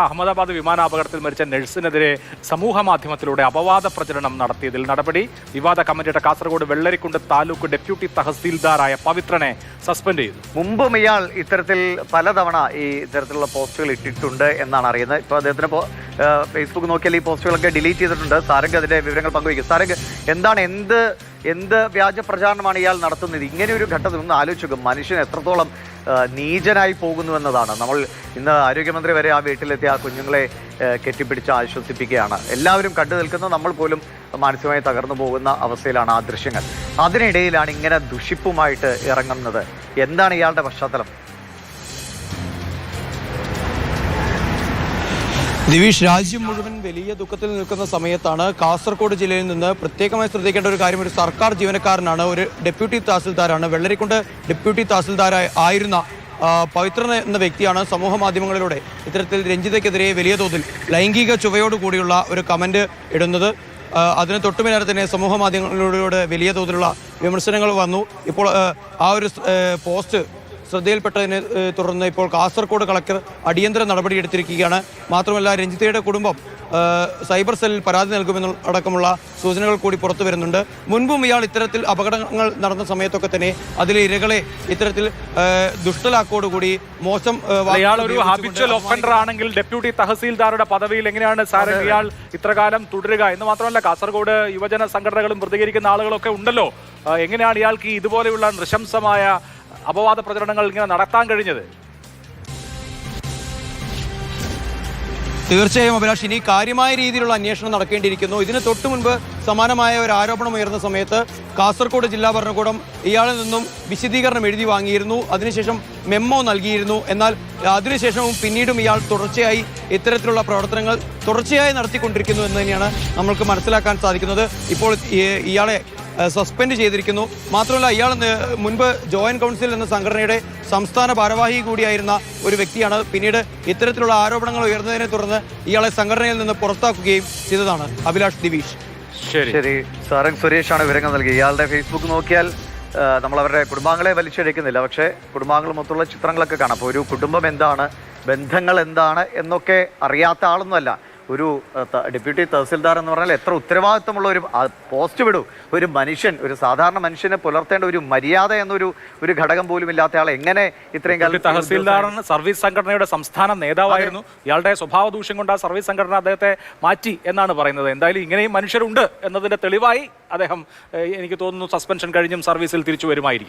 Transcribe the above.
അഹമ്മദാബാദ് വിമാനാപകടത്തിൽ മരിച്ച നഴ്സിനെതിരെ സമൂഹ മാധ്യമത്തിലൂടെ അപവാദ പ്രചരണം നടത്തിയതിൽ നടപടി. വിവാദ കമ്മിറ്റിയുടെ കാസർഗോഡ് വെള്ളരിക്കുണ്ട് താലൂക്ക് ഡെപ്യൂട്ടി തഹസീൽദാറായ പവിത്രനെ സസ്പെൻഡ് ചെയ്തു. മുമ്പും ഇയാൾ ഇത്തരത്തിൽ പലതവണ ഇത്തരത്തിലുള്ള പോസ്റ്റുകൾ ഇട്ടിട്ടുണ്ട് എന്നാണ് അറിയുന്നത്. ഇപ്പോൾ അദ്ദേഹത്തിന് ഫേസ്ബുക്ക് നോക്കിയാൽ ഈ പോസ്റ്റുകളൊക്കെ ഡിലീറ്റ് ചെയ്തിട്ടുണ്ട്. സാരംഗ് അതിന്റെ വിവരങ്ങൾ പങ്കുവയ്ക്കും. സാരംഗ്, എന്താണ് എന്ത് വ്യാജ പ്രചാരണമാണ് ഇയാൾ നടത്തുന്നത്? ഇങ്ങനെ ഒരു ഘട്ടത്തിൽ ഒന്ന് ആലോചിക്കും, മനുഷ്യൻ എത്രത്തോളം നീചനായി പോകുന്നു എന്നതാണ്. നമ്മൾ ഇന്ന് ആരോഗ്യമന്ത്രി വരെ ആ വീട്ടിലെത്തി ആ കുഞ്ഞുങ്ങളെ കെട്ടിപ്പിടിച്ച് ആശ്വസിപ്പിക്കുകയാണ്. എല്ലാവരും കണ്ടു നിൽക്കുന്ന നമ്മൾ പോലും മാനസികമായി തകർന്നു പോകുന്ന അവസ്ഥയിലാണ് ആ ദൃശ്യങ്ങൾ. അതിനിടയിലാണ് ഇങ്ങനെ ദുഷിപ്പുമായിട്ട് ഇറങ്ങുന്നത്. എന്താണ് ഇയാളുടെ പശ്ചാത്തലം? ദിവീഷ്, രാജ്യം മുഴുവൻ വലിയ ദുഃഖത്തിൽ നിൽക്കുന്ന സമയത്താണ് കാസർഗോഡ് ജില്ലയിൽ നിന്ന് പ്രത്യേകമായി ശ്രദ്ധിക്കേണ്ട ഒരു കാര്യം, ഒരു സർക്കാർ ജീവനക്കാരനാണ്, ഒരു ഡെപ്യൂട്ടി തഹസിൽദാരാണ്. വെള്ളരിക്കുണ്ട് ഡെപ്യൂട്ടി തഹസിൽദാരായി ആയിരുന്ന പവിത്രൻ എന്ന വ്യക്തിയാണ് സമൂഹ മാധ്യമങ്ങളിലൂടെ ഇത്തരത്തിൽ രഞ്ജിതയ്ക്കെതിരെ വലിയ തോതിൽ ലൈംഗിക ചുവയോടുകൂടിയുള്ള ഒരു കമന്റ് ഇടുന്നത്. അതിന് തൊട്ടുപിന്നാലെ തന്നെ സമൂഹ മാധ്യമങ്ങളിലൂടെ വലിയ തോതിലുള്ള വിമർശനങ്ങൾ വന്നു. ഇപ്പോൾ ആ ഒരു പോസ്റ്റ് ശ്രദ്ധയിൽപ്പെട്ടതിനെ തുടർന്ന് ഇപ്പോൾ കാസർഗോഡ് കളക്ടർ അടിയന്തര നടപടിയെടുത്തിരിക്കുകയാണ്. മാത്രമല്ല, രഞ്ജിതയുടെ കുടുംബം സൈബർ സെല്ലിൽ പരാതി നൽകുമെന്നടക്കമുള്ള സൂചനകൾ കൂടി പുറത്തു വരുന്നുണ്ട്. മുൻപും ഇയാൾ ഇത്തരത്തിൽ അപകടങ്ങൾ നടന്ന സമയത്തൊക്കെ തന്നെ അതിലെ ഇരകളെ ഇത്തരത്തിൽ ദുഷ്ടലാക്കോടുകൂടി മോശം ഒരു ഹാബിച്വൽ ഒഫൻഡർ ആണെങ്കിൽ ഡെപ്യൂട്ടി തഹസീൽദാറുടെ പദവിയിൽ എങ്ങനെയാണ് സാർ ഇയാൾ ഇത്രകാലം തുടരുക എന്ന് മാത്രമല്ല, കാസർഗോഡ് യുവജന സംഘടനകളും പ്രതികരിക്കുന്ന ആളുകളൊക്കെ ഉണ്ടല്ലോ. എങ്ങനെയാണ് ഇയാൾക്ക് ഇതുപോലെയുള്ള നൃശംസമായ അപവാദ പ്രചരണങ്ങൾ ഇങ്ങനെ നടത്താൻ കഴിഞ്ഞത്? തീർച്ചയായും അഭിലാഷ്, ഇനി കാര്യമായ രീതിയിലുള്ള അന്വേഷണം നടക്കേണ്ടിയിരിക്കുന്നു. ഇതിന് തൊട്ടു മുൻപ് സമാനമായ ഒരു ആരോപണം ഉയർന്ന സമയത്ത് കാസർഗോഡ് ജില്ലാ ഭരണകൂടം ഇയാളിൽ നിന്നും വിശദീകരണം എഴുതി വാങ്ങിയിരുന്നു. അതിനുശേഷം മെമ്മോ നൽകിയിരുന്നു. എന്നാൽ അതിനുശേഷവും പിന്നീടും ഇയാൾ തുടർച്ചയായി ഇത്തരത്തിലുള്ള പ്രവർത്തനങ്ങൾ തുടർച്ചയായി നടത്തിക്കൊണ്ടിരിക്കുന്നു എന്ന് തന്നെയാണ് നമ്മൾക്ക് മനസ്സിലാക്കാൻ സാധിക്കുന്നത്. ഇപ്പോൾ ഇയാളെ സസ്പെൻഡ് ചെയ്തിരിക്കുന്നു. മാത്രമല്ല, ഇയാൾ മുൻപ് ജോയിന്റ് കൗൺസിൽ എന്ന സംഘടനയുടെ സംസ്ഥാന ഭാരവാഹി കൂടിയായിരുന്ന ഒരു വ്യക്തിയാണ്. പിന്നീട് ഇത്തരത്തിലുള്ള ആരോപണങ്ങൾ ഉയർന്നതിനെ തുടർന്ന് ഇയാളെ സംഘടനയിൽ നിന്ന് പുറത്താക്കുകയും ചെയ്തതാണ്. അഭിലാഷ്, ദിവീഷ്. ശരി, സാരംഗ് സുരേഷാണ് വിവരങ്ങൾ നൽകി. ഇയാളുടെ ഫേസ്ബുക്ക് നോക്കിയാൽ നമ്മൾ അവരുടെ കുടുംബാംഗങ്ങളെ വലിച്ചെടുക്കുന്നില്ല, പക്ഷേ കുടുംബാംഗങ്ങളുമൊത്തുള്ള ചിത്രങ്ങളൊക്കെ കാണാം. അപ്പോൾ ഒരു കുടുംബം എന്താണ്, ബന്ധങ്ങൾ എന്താണ് എന്നൊക്കെ അറിയാത്ത ആളൊന്നുമല്ല. ഒരു ഡെപ്യൂട്ടി തഹസിൽദാർ എന്ന് പറഞ്ഞാൽ എത്ര ഉത്തരവാദിത്വമുള്ള ഒരു പോസ്റ്റ് വിടൂ. ഒരു മനുഷ്യൻ, ഒരു സാധാരണ മനുഷ്യനെ പുലർത്തേണ്ട ഒരു മര്യാദ എന്നൊരു ഘടകം പോലും ഇല്ലാത്ത ആളെ എങ്ങനെ ഇത്രയും കാലം? തഹസിൽദാറിന് സർവീസ് സംഘടനയുടെ സംസ്ഥാന നേതാവായിരുന്നു. ഇയാളുടെ സ്വഭാവ ദൂഷ്യം കൊണ്ട് ആ സർവീസ് സംഘടന അദ്ദേഹത്തെ മാറ്റി എന്നാണ് പറയുന്നത്. എന്തായാലും ഇങ്ങനെയും മനുഷ്യരുണ്ട് എന്നതിന്റെ തെളിവായി അദ്ദേഹം, എനിക്ക് തോന്നുന്നു, സസ്പെൻഷൻ കഴിഞ്ഞും സർവീസിൽ തിരിച്ചു വരുമായിരിക്കും.